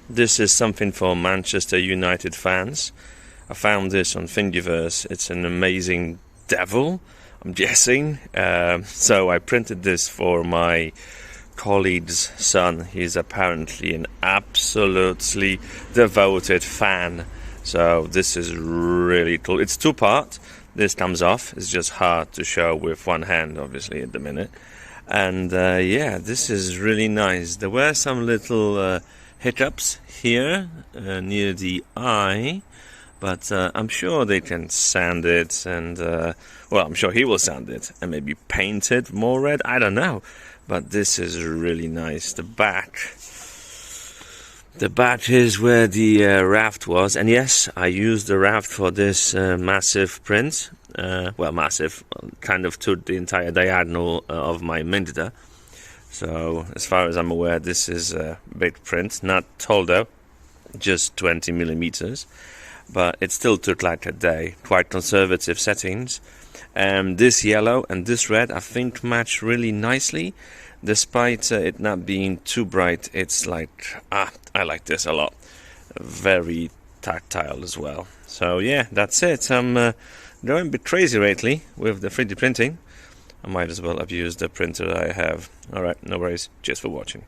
This is something for Manchester United fans. I found this on Thingiverse. It's an amazing devil, I'm guessing. So I printed this for my colleague's son. He's apparently an absolutely devoted fan. So this is really cool. It's two-part. This comes off. It's just hard to show with one hand, obviously, at the minute. And yeah, this is really nice. There were some little hiccups here near the eye, but I'm sure they can sand it, and well, I'm sure he will sand it and maybe paint it more red. I don't know, but this is really nice. The back is where the raft was, and yes, I used the raft for this massive print. Well, massive, kind of to the entire diagonal of my Minda. So, as far as I'm aware, this is a big print, not tall though, just 20 millimeters. But it still took like a day, quite conservative settings. This yellow and this red, I think, match really nicely. Despite it not being too bright, it's like, I like this a lot. Very tactile as well. So yeah, that's it. I'm going a bit crazy lately with the 3D printing. I might as well have used the printer I have. Alright, no worries. Cheers for watching.